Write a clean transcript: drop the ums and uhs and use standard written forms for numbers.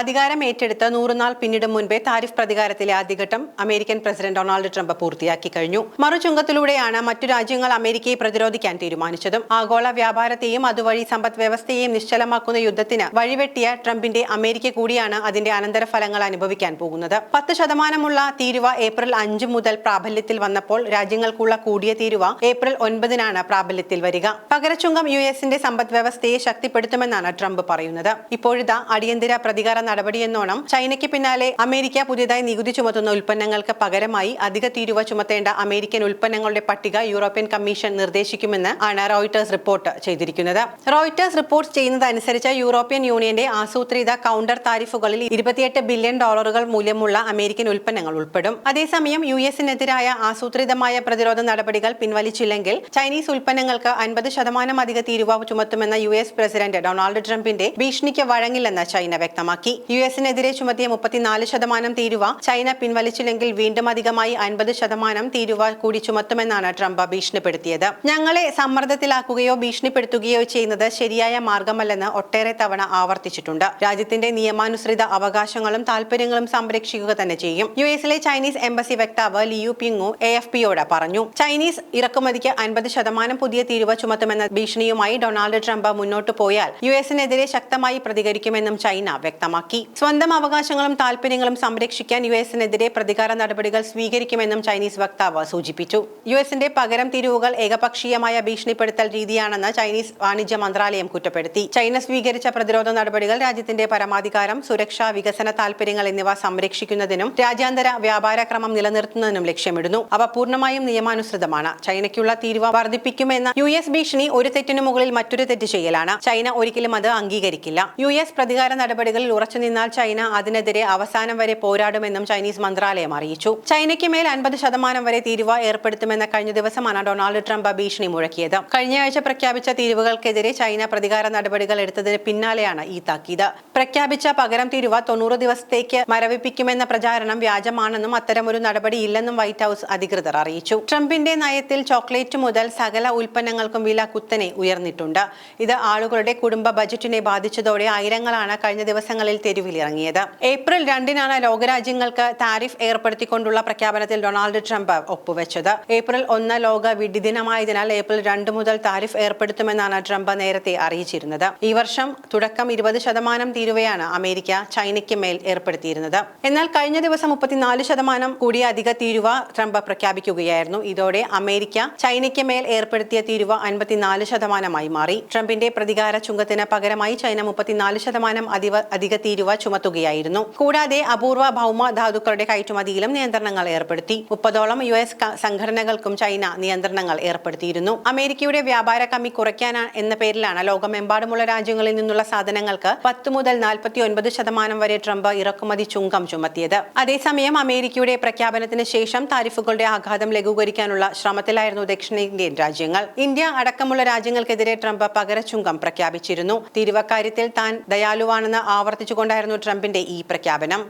അധികാരം ഏറ്റെടുത്ത് 100 നാൾ പിന്നിടും മുൻപേ താരിഫ് പ്രതികാരത്തിലെ ആദ്യഘട്ടം അമേരിക്കൻ പ്രസിഡന്റ് ഡൊണാൾഡ് ട്രംപ് പൂർത്തിയാക്കി കഴിഞ്ഞു. മറുചുങ്കത്തിലൂടെയാണ് മറ്റു രാജ്യങ്ങൾ അമേരിക്കയെ പ്രതിരോധിക്കാൻ തീരുമാനിച്ചതും. ആഗോള വ്യാപാരത്തെയും അതുവഴി സമ്പദ് വ്യവസ്ഥയെയും നിശ്ചലമാക്കുന്ന യുദ്ധത്തിന് വഴിവെട്ടിയ ട്രംപിന്റെ അമേരിക്ക കൂടിയാണ് അതിന്റെ അനന്തരഫലങ്ങൾ അനുഭവിക്കാൻ പോകുന്നത്. 10% തീരുവ ഏപ്രിൽ 5 മുതൽ പ്രാബല്യത്തിൽ വന്നപ്പോൾ രാജ്യങ്ങൾക്കുള്ള കൂടിയ തീരുവ ഏപ്രിൽ 9 പ്രാബല്യത്തിൽ വരിക. പകരച്ചുങ്കം യുഎസിന്റെ സമ്പദ് വ്യവസ്ഥയെ ശക്തിപ്പെടുത്തുമെന്നാണ് ട്രംപ് പറയുന്നത്. ഇപ്പോഴിതാ അടിയന്തര പ്രതികാര നടപടിയെന്നോണം ചൈനയ്ക്ക് പിന്നാലെ അമേരിക്ക പുതിയതായി നികുതി ചുമത്തുന്ന ഉൽപ്പന്നങ്ങൾക്ക് പകരമായി അധിക തീരുവ ചുമത്തേണ്ട അമേരിക്കൻ ഉൽപ്പന്നങ്ങളുടെ പട്ടിക യൂറോപ്യൻ കമ്മീഷൻ നിർദ്ദേശിക്കുമെന്ന് ആണ് റോയിട്ടേഴ്സ് റിപ്പോർട്ട് ചെയ്തിരിക്കുന്നത്. റോയിട്ടേഴ്സ് റിപ്പോർട്ട് ചെയ്യുന്നതനുസരിച്ച് യൂറോപ്യൻ യൂണിയന്റെ ആസൂത്രിത കൗണ്ടർ താരിഫുകളിൽ $28 ബില്യൺ മൂല്യമുള്ള അമേരിക്കൻ ഉൽപ്പന്നങ്ങൾ ഉൾപ്പെടും. അതേസമയം യുഎസിനെതിരായ ആസൂത്രിതമായ പ്രതിരോധ നടപടികൾ പിൻവലിച്ചില്ലെങ്കിൽ ചൈനീസ് ഉൽപ്പന്നങ്ങൾക്ക് 50% അധിക തീരുവ ചുമത്തുമെന്ന യുഎസ് പ്രസിഡന്റ് ഡൊണാൾഡ് ട്രംപിന്റെ ഭീഷണിക്ക് വഴങ്ങില്ലെന്ന് ചൈന വ്യക്തമാക്കി. യുഎസിനെതിരെ ചുമത്തിയ 34% തീരുവ ചൈന പിൻവലിച്ചില്ലെങ്കിൽ വീണ്ടും അധികമായി 50% തീരുവ കൂടി ചുമത്തുമെന്നാണ് ട്രംപ് ഭീഷണിപ്പെടുത്തിയത്. ഞങ്ങളെ സമ്മർദ്ദത്തിലാക്കുകയോ ഭീഷണിപ്പെടുത്തുകയോ ചെയ്യുന്നത് ശരിയായ മാർഗമല്ലെന്ന് ഒട്ടേറെ തവണ ആവർത്തിച്ചിട്ടുണ്ട്. രാജ്യത്തിന്റെ നിയമാനുസൃത അവകാശങ്ങളും താൽപര്യങ്ങളും സംരക്ഷിക്കുക തന്നെ ചെയ്യും. യുഎസിലെ ചൈനീസ് എംബസി വക്താവ് ലിയു പിങ്ങു എഎഫ്പിയോട് പറഞ്ഞു. ചൈനീസ് ഇറക്കുമതിക്ക് 50% പുതിയ തീരുവ ചുമത്തുമെന്ന ഭീഷണിയുമായി ഡൊണാൾഡ് ട്രംപ് മുന്നോട്ടു പോയാൽ യുഎസിനെതിരെ ശക്തമായി പ്രതികരിക്കുമെന്നും ചൈന വ്യക്തമാക്കി. സ്വന്തം അവകാശങ്ങളും താൽപര്യങ്ങളും സംരക്ഷിക്കാൻ യുഎസിനെതിരെ പ്രതികാര നടപടികൾ സ്വീകരിക്കുമെന്നും ചൈനീസ് വക്താവ് സൂചിപ്പിച്ചു. യുഎസിന്റെ പകരം തീരുവകൾ ഏകപക്ഷീയമായ ഭീഷണിപ്പെടുത്തൽ രീതിയാണെന്ന് ചൈനീസ് വാണിജ്യ മന്ത്രാലയം കുറ്റപ്പെടുത്തി. ചൈന സ്വീകരിച്ച പ്രതിരോധ നടപടികൾ രാജ്യത്തിന്റെ പരമാധികാരം, സുരക്ഷ, വികസന താൽപര്യങ്ങൾ എന്നിവ സംരക്ഷിക്കുന്നതിനും രാജ്യാന്തര വ്യാപാര ക്രമം നിലനിർത്തുന്നതിനും ലക്ഷ്യമിടുന്നു. അവ പൂർണ്ണമായും നിയമാനുസൃതമാണ്. ചൈനയ്ക്കുള്ള തീരുവ വർദ്ധിപ്പിക്കുമെന്ന യുഎസ് ഭീഷണി ഒരു തെറ്റിനു മുകളിൽ മറ്റൊരു തെറ്റ് ചെയ്യലാണ്. ചൈന ഒരിക്കലും അത് അംഗീകരിക്കില്ല. യുഎസ് പ്രതികാര നടപടികളിൽ ഉറച്ചുനിന്നാൽ ചൈന അതിനെതിരെ അവസാനം വരെ പോരാടുമെന്നും ചൈനീസ് മന്ത്രാലയം അറിയിച്ചു. ചൈനയ്ക്ക് മേൽ 50% വരെ തീരുവ ഏർപ്പെടുത്തുമെന്ന കഴിഞ്ഞ ദിവസമാണ് ഡൊണാൾഡ് ട്രംപ് ഭീഷണി മുഴക്കിയത്. കഴിഞ്ഞയാഴ്ച പ്രഖ്യാപിച്ച തീരുവകൾക്കെതിരെ ചൈന പ്രതികാര നടപടികൾ എടുത്തതിന് പിന്നാലെയാണ് ഈ താക്കീത്. പ്രഖ്യാപിച്ച പകരം തീരുവ 90 ദിവസത്തേക്ക് മരവിപ്പിക്കുമെന്ന പ്രചാരണം വ്യാജമാണെന്നും അത്തരമൊരു നടപടിയില്ലെന്നും വൈറ്റ് ഹൌസ് അധികൃതർ അറിയിച്ചു. ട്രംപിന്റെ നയത്തിൽ ചോക്ലേറ്റ് മുതൽ സകല ഉൽപ്പന്നങ്ങൾക്കും വില കുത്തനെ ഉയർന്നിട്ടുണ്ട്. ഇത് ആളുകളുടെ കുടുംബ ബജറ്റിനെ ബാധിച്ചതോടെ ആയിരങ്ങളാണ് കഴിഞ്ഞ ദിവസങ്ങളിൽ തെരുവിലിറങ്ങിയത്. ഏപ്രിൽ 2 ലോകരാജ്യങ്ങൾക്ക് താരിഫ് ഏർപ്പെടുത്തിക്കൊണ്ടുള്ള പ്രഖ്യാപനത്തിൽ ഡൊണാൾഡ് ട്രംപ് ഒപ്പുവെച്ചത്. ഏപ്രിൽ 1 ലോക വിഡിദിനമായതിനാൽ ഏപ്രിൽ 2 മുതൽ താരിഫ് ഏർപ്പെടുത്തുമെന്നാണ് ട്രംപ് നേരത്തെ അറിയിച്ചിരുന്നത്. ഈ വർഷം തുടക്കം 20% തീരുവയാണ് അമേരിക്ക ചൈനയ്ക്ക് മേൽ ഏർപ്പെടുത്തിയിരുന്നത്. എന്നാൽ കഴിഞ്ഞ ദിവസം 34% കൂടിയ അധിക തീരുവ ട്രംപ് പ്രഖ്യാപിക്കുകയായിരുന്നു. ഇതോടെ അമേരിക്ക ചൈനയ്ക്ക് മേൽ ഏർപ്പെടുത്തിയ തീരുവ 54% മാറി. ട്രംപിന്റെ പ്രതികാര ചുങ്കത്തിന് പകരമായി ചൈന 34% അധിക തീരുവ ചുമത്തുകയായിരുന്നു. കൂടാതെ അപൂർവ ഭൗമ ധാതുക്കളുടെ കയറ്റുമതിയിലും നിയന്ത്രണങ്ങൾ ഏർപ്പെടുത്തി. 30ഓളം യുഎസ് സംഘടനകൾക്കും ചൈന നിയന്ത്രണങ്ങൾ ഏർപ്പെടുത്തിയിരുന്നു. അമേരിക്കയുടെ വ്യാപാര കമ്മി കുറയ്ക്കാൻ എന്ന പേരിലാണ് ലോകമെമ്പാടുമുള്ള രാജ്യങ്ങളിൽ നിന്നുള്ള സാധനങ്ങൾക്ക് 10 മുതൽ 49% വരെ ട്രംപ് ഇറക്കുമതി ചുങ്കം ചുമത്തിയത്. അതേസമയം അമേരിക്കയുടെ പ്രഖ്യാപനത്തിന് ശേഷം താരിഫുകളുടെ ആഘാതം ലഘൂകരിക്കാനുള്ള ശ്രമത്തിലായിരുന്നു ദക്ഷിണേന്ത്യൻ രാജ്യങ്ങൾ. ഇന്ത്യ അടക്കമുള്ള രാജ്യങ്ങൾക്കെതിരെ ട്രംപ് പകരച്ചുങ്കം പ്രഖ്യാപിച്ചിരുന്നു. തീരുവക്കാര്യത്തിൽ താൻ ദയാലുവാണെന്ന് ആവർത്തിച്ചുകൊണ്ടായിരുന്നു ട്രംപിന്റെ ഈ പ്രഖ്യാപനം.